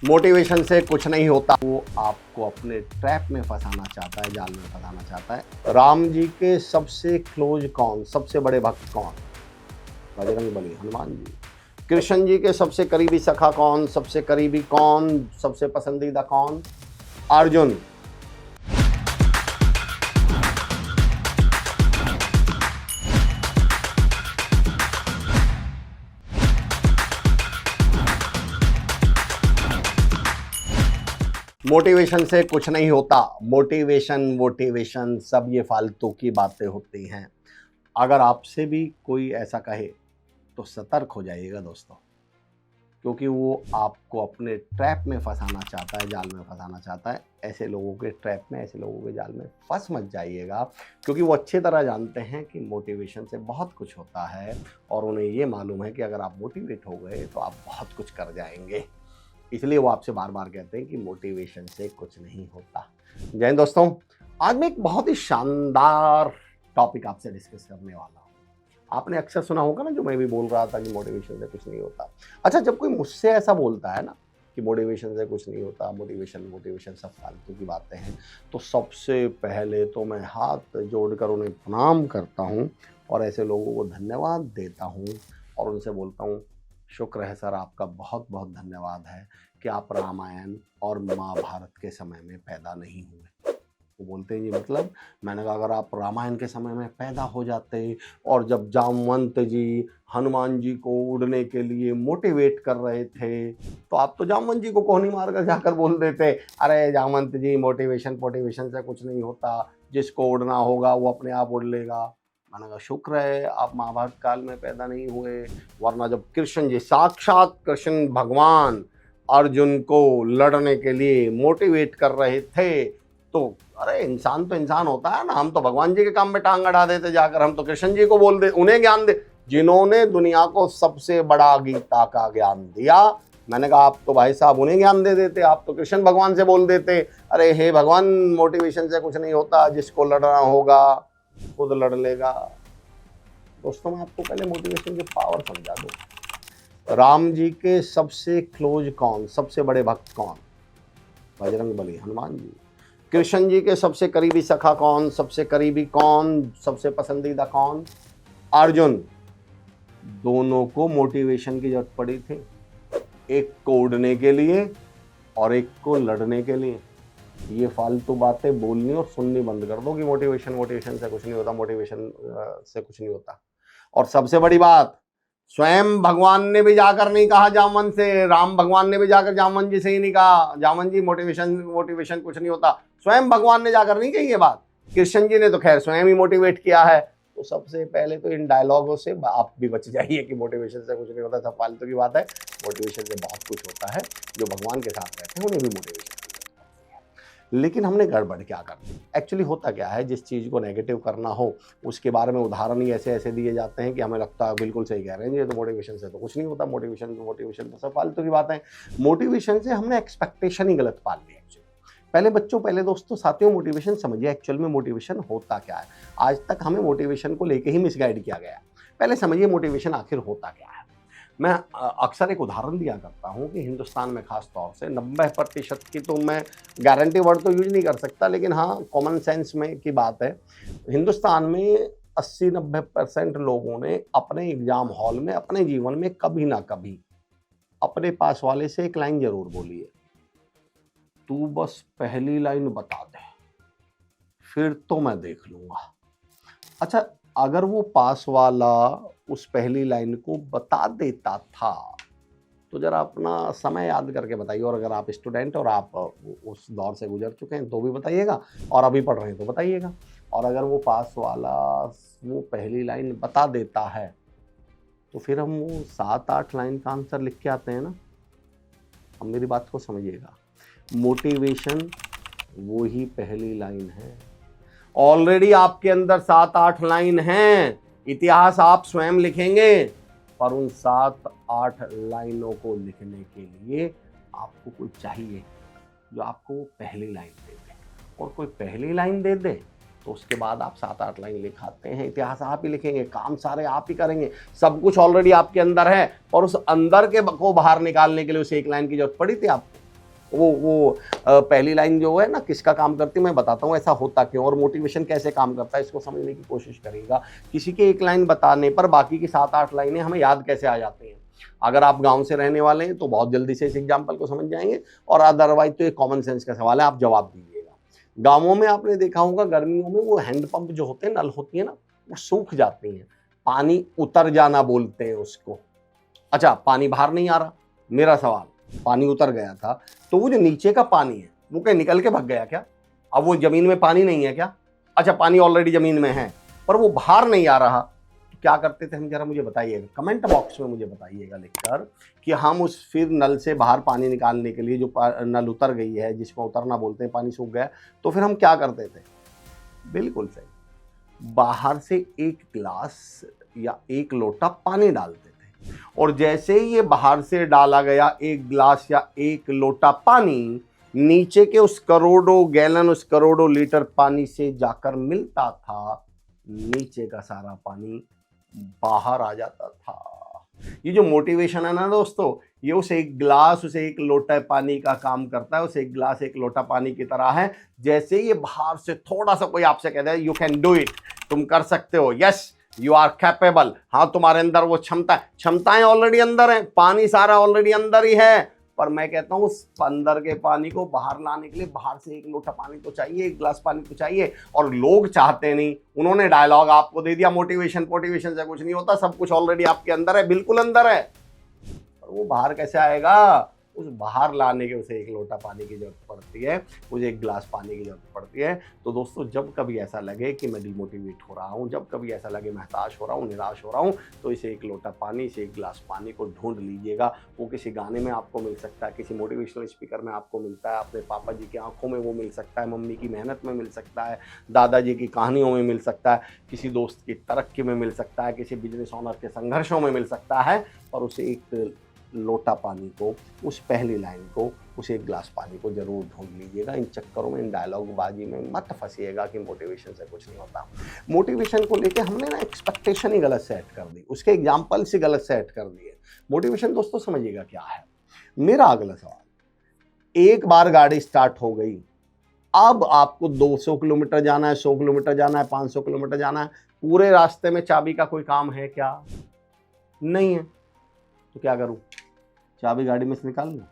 Motivation से कुछ नहीं होता, वो आपको अपने ट्रैप में फंसाना चाहता है, जाल में फंसाना चाहता है। राम जी के सबसे क्लोज कौन, सबसे बड़े भक्त कौन? बजरंगबली, हनुमान जी। कृष्ण जी के सबसे करीबी सखा कौन, सबसे करीबी कौन, सबसे पसंदीदा कौन? अर्जुन। मोटिवेशन से कुछ नहीं होता, मोटिवेशन सब ये फालतू की बातें होती हैं। अगर आपसे भी कोई ऐसा कहे तो सतर्क हो जाइएगा दोस्तों, क्योंकि वो आपको अपने ट्रैप में फंसाना चाहता है, जाल में फंसाना चाहता है। ऐसे लोगों के ट्रैप में, ऐसे लोगों के जाल में फंस मत जाइएगा, क्योंकि वो अच्छी तरह जानते हैं कि मोटिवेशन से बहुत कुछ होता है और उन्हें ये मालूम है कि अगर आप मोटिवेट हो गए तो आप बहुत कुछ कर जाएंगे। इसलिए वो आपसे बार बार कहते हैं कि मोटिवेशन से कुछ नहीं होता। जय हिंद दोस्तों, आज मैं एक बहुत ही शानदार टॉपिक आपसे डिस्कस करने वाला हूँ। आपने अक्सर सुना होगा ना, जो मैं भी बोल रहा था कि मोटिवेशन से कुछ नहीं होता। अच्छा, जब कोई मुझसे ऐसा बोलता है ना कि मोटिवेशन से कुछ नहीं होता, मोटिवेशन सब फालतू की बातें हैं, तो सबसे पहले तो मैं हाथ जोड़कर उन्हें प्रणाम करता हूँ और ऐसे लोगों को धन्यवाद देता हूँ और उनसे बोलता हूँ, शुक्र है सर, आपका बहुत बहुत धन्यवाद है कि आप रामायण और महाभारत के समय में पैदा नहीं हुए। वो बोलते हैं जी मतलब? मैंने कहा अगर आप रामायण के समय में पैदा हो जाते और जब जामवंत जी हनुमान जी को उड़ने के लिए मोटिवेट कर रहे थे, तो आप तो जामवंत जी को कोहनी मारकर जाकर बोल देते, अरे जामवंत जी मोटिवेशन से कुछ नहीं होता, जिसको उड़ना होगा वो अपने आप उड़ लेगा। मैंने कहा शुक्र है आप महाभारत काल में पैदा नहीं हुए, वरना जब कृष्ण जी, साक्षात कृष्ण भगवान अर्जुन को लड़ने के लिए मोटिवेट कर रहे थे, तो अरे इंसान तो इंसान होता है ना, हम तो भगवान जी के काम में टांग अड़ा देते जाकर, हम तो कृष्ण जी को बोल दे, उन्हें ज्ञान दे जिन्होंने दुनिया को सबसे बड़ा गीता का ज्ञान दिया। मैंने कहा आप तो भाई साहब उन्हें ज्ञान दे देते, आप तो कृष्ण भगवान से बोल देते, अरे हे भगवान मोटिवेशन से कुछ नहीं होता, जिसको लड़ना होगा खुद लड़ लेगा। दोस्तों, मैं आपको पहले मोटिवेशन की पावर समझा दूं। राम जी के सबसे क्लोज कौन, सबसे बड़े भक्त कौन? बजरंगबली, हनुमान जी। कृष्ण जी के सबसे करीबी सखा कौन, सबसे करीबी कौन, सबसे पसंदीदा कौन? अर्जुन। दोनों को मोटिवेशन की जरूरत पड़ी थी, एक को उड़ने के लिए और एक को लड़ने के लिए। ये फालतू बातें बोलनी और सुननी बंद कर दो कि मोटिवेशन से कुछ नहीं होता, मोटिवेशन से कुछ नहीं होता। और सबसे बड़ी बात, स्वयं भगवान ने भी जाकर नहीं कहा जामवंत से, राम भगवान ने भी जाकर जामवंत जी से ही नहीं कहा जामवंत जी मोटिवेशन कुछ नहीं होता। स्वयं भगवान ने जाकर नहीं कही ये बात, कृष्ण जी ने तो खैर स्वयं ही मोटिवेट किया है। तो सबसे पहले तो इन डायलॉगों से आप भी बच जाइए कि मोटिवेशन से कुछ नहीं होता, सब फालतू की बात है। मोटिवेशन से बहुत कुछ होता है, जो भगवान के साथ रहते हैं उन्हें भी मोटिवेशन। लेकिन हमने गड़बड़ क्या कर दी? एक्चुअली होता क्या है, जिस चीज़ को नेगेटिव करना हो उसके बारे में उदाहरण ही ऐसे ऐसे दिए जाते हैं कि हमें लगता है बिल्कुल सही कह रहे हैं, ये तो मोटिवेशन से तो कुछ नहीं होता, मोटिवेशन तो सब फालतू की बात है। मोटिवेशन से हमने एक्सपेक्टेशन ही गलत पाल ली एक्चुअली। पहले दोस्तों साथियों, मोटिवेशन समझिए एक्चुअल में मोटिवेशन होता क्या है। आज तक हमें मोटिवेशन को लेकर ही मिसगाइड किया गया है। पहले समझिए मोटिवेशन आखिर होता क्या है। मैं अक्सर एक उदाहरण दिया करता हूँ कि हिंदुस्तान में खास तौर से 90% की, तो मैं गारंटी वर्ड तो यूज नहीं कर सकता, लेकिन हाँ कॉमन सेंस में की बात है, हिंदुस्तान में 80-90% लोगों ने अपने एग्जाम हॉल में अपने जीवन में कभी ना कभी अपने पास वाले से एक लाइन जरूर बोली है, तू बस पहली लाइन बता दे फिर तो मैं देख लूंगा। अच्छा, अगर वो पास वाला उस पहली लाइन को बता देता था तो जरा अपना समय याद करके बताइए, और अगर आप स्टूडेंट और आप उस दौर से गुजर चुके हैं तो भी बताइएगा, और अभी पढ़ रहे हैं तो बताइएगा। और अगर वो पास वाला वो पहली लाइन बता देता है तो फिर हम वो 7-8 लाइन का आंसर लिख के आते हैं ना। अब मेरी बात को समझिएगा, मोटिवेशन वो ही पहली लाइन है। ऑलरेडी आपके अंदर 7-8 लाइन हैं, इतिहास आप स्वयं लिखेंगे, पर उन 7-8 लाइनों को लिखने के लिए आपको कोई चाहिए जो आपको वो पहली लाइन दे दे। और कोई पहली लाइन दे दे तो उसके बाद आप 7-8 लाइन लिखाते हैं, इतिहास आप ही लिखेंगे, काम सारे आप ही करेंगे, सब कुछ ऑलरेडी आपके अंदर है, और उस अंदर के को बाहर निकालने के लिए उस एक लाइन की जरूरत पड़ी थी आपको। पहली लाइन जो है ना किसका काम करती है मैं बताता हूँ, ऐसा होता क्यों और मोटिवेशन कैसे काम करता है इसको समझने की कोशिश करिएगा। किसी के एक लाइन बताने पर बाकी की 7-8 लाइनें हमें याद कैसे आ जाती हैं। अगर आप गांव से रहने वाले हैं तो बहुत जल्दी से इस एग्जाम्पल को समझ जाएंगे, और अदरवाइज तो ये कॉमन सेंस का सवाल है, आप जवाब दीजिएगा। गांवों में आपने देखा होगा गर्मियों में वो हैंडपंप जो होते हैं, नल होती है ना, वो सूख जाती हैं, पानी उतर जाना बोलते हैं उसको। अच्छा, पानी बाहर नहीं आ रहा, मेरा सवाल, पानी उतर गया था तो वो जो नीचे का पानी है वो क्या निकल के भाग गया क्या? अब वो जमीन में पानी नहीं है क्या? अच्छा, पानी ऑलरेडी जमीन में है पर वो बाहर नहीं आ रहा, तो क्या करते थे हम, जरा मुझे बताइएगा, कमेंट बॉक्स में मुझे बताइएगा लिखकर कि हम उस फिर नल से बाहर पानी निकालने के लिए, जो नल उतर गई है जिसको उतरना बोलते हैं, पानी सूख गया, तो फिर हम क्या करते थे? बिल्कुल सही, बाहर से एक गिलास या एक लोटा पानी डालते थे, और जैसे ही ये बाहर से डाला गया एक गिलास या एक लोटा पानी, नीचे के उस करोड़ों गैलन, उस करोड़ों लीटर पानी से जाकर मिलता था, नीचे का सारा पानी बाहर आ जाता था। ये जो मोटिवेशन है ना दोस्तों, ये उस एक गिलास, उस एक लोटा पानी का काम करता है, उस एक गिलास एक लोटा पानी की तरह है। जैसे ये बाहर से थोड़ा सा कोई आपसे कहता है यू कैन डू इट, तुम कर सकते हो, यस यू आर कैपेबल, हाँ तुम्हारे अंदर वो क्षमताएं ऑलरेडी अंदर है, पानी सारा ऑलरेडी अंदर ही है, पर मैं कहता हूँ उस अंदर के पानी को बाहर लाने के लिए बाहर से एक लोटा पानी तो चाहिए, एक गिलास पानी तो चाहिए, और लोग चाहते नहीं। उन्होंने डायलॉग आपको दे दिया, मोटिवेशन से कुछ नहीं होता, सब कुछ ऑलरेडी आपके अंदर है, बिल्कुल अंदर है, और वो बाहर कैसे आएगा? उस बाहर लाने के उसे एक लोटा पानी की जरूरत पड़ती है, उसे एक गिलास पानी की जरूरत पड़ती है। तो दोस्तों, जब कभी ऐसा लगे कि मैं डिमोटिवेट हो रहा हूँ, जब कभी ऐसा लगे मैं हताश हो रहा हूँ, निराश हो रहा हूँ, तो इसे एक लोटा पानी से एक गिलास पानी को ढूंढ लीजिएगा। वो किसी गाने में आपको मिल सकता है, किसी मोटिवेशनल स्पीकर में आपको मिलता है, अपने पापा जी की आंखों में वो मिल सकता है, मम्मी की मेहनत में मिल सकता है, दादाजी की कहानियों में मिल सकता है, किसी दोस्त की तरक्की में मिल सकता है, किसी बिजनेस ऑनर के संघर्षों में मिल सकता है। और उसे एक लोटा पानी को, उस पहली लाइन को, उस एक गिलास पानी को जरूर ढूंढ लीजिएगा। इन चक्करों में, इन डायलॉगबाजी में मत फंसिएगा कि मोटिवेशन से कुछ नहीं होता। मोटिवेशन को लेके हमने ना एक्सपेक्टेशन ही गलत सेट कर दी, उसके एग्जाम्पल से गलत सेट कर दिए। मोटिवेशन दोस्तों समझिएगा क्या है। मेरा अगला सवाल, एक बार गाड़ी स्टार्ट हो गई, अब आपको 200 किलोमीटर जाना है, 100 किलोमीटर जाना है, 500 किलोमीटर जाना है, पूरे रास्ते में चाबी का कोई काम है क्या? नहीं है, तो क्या करूं? चाबी गाड़ी में से निकाल लूं?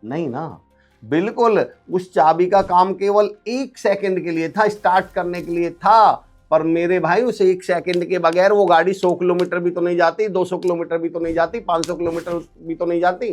नहीं ना, बिल्कुल। उस चाबी का काम केवल 1 सेकंड के लिए था, स्टार्ट करने के लिए था, पर मेरे भाई उस 1 सेकंड के बगैर वो गाड़ी 100 किलोमीटर भी तो नहीं जाती, 200 किलोमीटर भी तो नहीं जाती, 500 किलोमीटर भी तो नहीं जाती।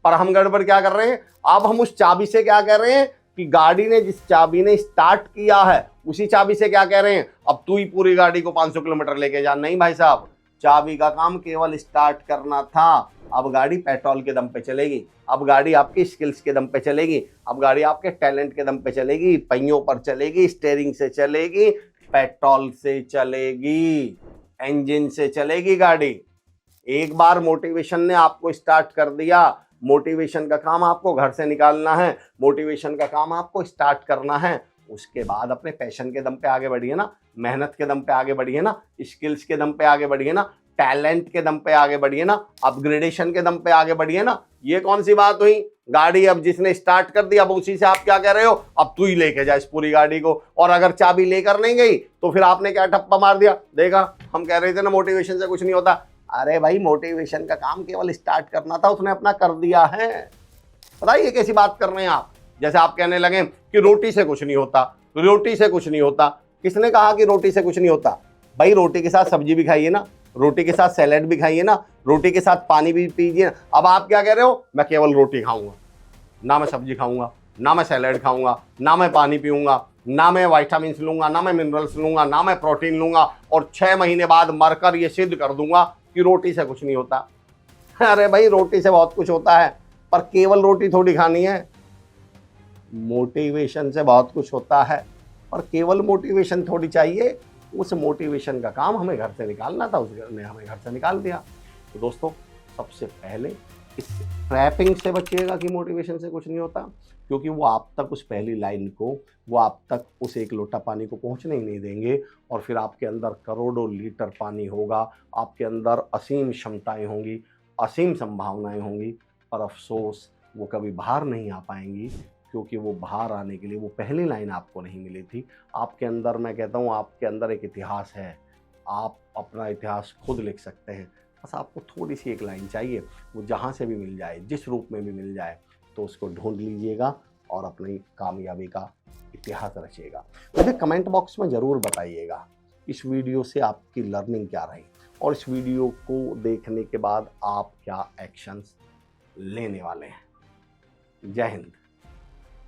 पर हम गड़बड़ क्या कर रहे हैं? अब हम उस चाबी से क्या कह रहे हैं कि गाड़ी ने, जिस चाबी ने स्टार्ट किया है, उसी चाबी से क्या कह रहे हैं, अब तू ही पूरी गाड़ी को 500 किलोमीटर लेके जा। नहीं भाई साहब, चाबी का काम केवल स्टार्ट करना था। अब गाड़ी पेट्रोल के दम पे चलेगी, अब गाड़ी आपकी स्किल्स के दम पे चलेगी, अब गाड़ी आपके टैलेंट के दम पे चलेगी, पहियों पर चलेगी, स्टीयरिंग से चलेगी, पेट्रोल से चलेगी, इंजन से चलेगी गाड़ी। एक बार मोटिवेशन ने आपको स्टार्ट कर दिया, मोटिवेशन का काम आपको घर से निकालना है, मोटिवेशन का काम आपको स्टार्ट करना है। उसके बाद अपने पैशन के दम पे आगे बढ़िए ना, मेहनत के दम पे आगे बढ़िए ना, स्किल्स के दम पे आगे बढ़िए ना, टैलेंट के दम पे आगे बढ़िए ना, अपग्रेडेशन के दम पे आगे बढ़िए ना। ये कौन सी बात हुई? गाड़ी अब जिसने स्टार्ट कर दी, अब उसी से आप क्या कह रहे हो, अब तू ही लेके जा इस पूरी गाड़ी को। और अगर चाबी लेकर नहीं गई तो फिर आपने क्या ठप्पा मार दिया? देखा, हम कह रहे थे ना मोटिवेशन से कुछ नहीं होता। अरे भाई, मोटिवेशन का काम केवल स्टार्ट करना था, उसने अपना कर दिया है। बताइए कैसी बात कर रहे हैं आप? जैसे आप कहने लगे कि रोटी से कुछ नहीं होता, रोटी से कुछ नहीं होता। किसने कहा कि रोटी से कुछ नहीं होता? भाई, रोटी के साथ सब्जी भी खाइए ना, रोटी के साथ सैलेड भी खाइए ना, रोटी के साथ पानी भी पीजिए ना। अब आप क्या कह रहे हो, मैं केवल रोटी खाऊंगा, ना मैं सब्जी खाऊंगा, ना मैं सैलेड खाऊंगा, ना मैं पानी पीऊंगा, ना मैं वाइटामिन लूंगा, ना मैं मिनरल्स लूंगा, ना मैं प्रोटीन लूंगा, और 6 महीने बाद मरकर ये सिद्ध कर दूंगा कि रोटी से कुछ नहीं होता। अरे भाई, रोटी से बहुत कुछ होता है, पर केवल रोटी थोड़ी खानी है। मोटिवेशन से बहुत कुछ होता है, पर केवल मोटिवेशन थोड़ी चाहिए। उस मोटिवेशन का काम हमें घर से निकालना था, उसने हमें घर से निकाल दिया। तो दोस्तों, सबसे पहले इस ट्रैपिंग से बचिएगा कि मोटिवेशन से कुछ नहीं होता, क्योंकि वो आप तक उस पहली लाइन को, वो आप तक उस एक लोटा पानी को पहुंचने ही नहीं देंगे, और फिर आपके अंदर करोड़ों लीटर पानी होगा, आपके अंदर असीम क्षमताएं होंगी, असीम संभावनाएं होंगी, पर अफसोस वो कभी बाहर नहीं आ पाएंगी, क्योंकि वो बाहर आने के लिए वो पहली लाइन आपको नहीं मिली थी। आपके अंदर, मैं कहता हूँ, आपके अंदर एक इतिहास है, आप अपना इतिहास खुद लिख सकते हैं। बस आपको थोड़ी सी एक लाइन चाहिए, वो जहाँ से भी मिल जाए, जिस रूप में भी मिल जाए, तो उसको ढूंढ लीजिएगा और अपनी कामयाबी का इतिहास रचिएगा। मुझे कमेंट बॉक्स में ज़रूर बताइएगा इस वीडियो से आपकी लर्निंग क्या रही, और इस वीडियो को देखने के बाद आप क्या एक्शंस लेने वाले हैं। जय हिंद।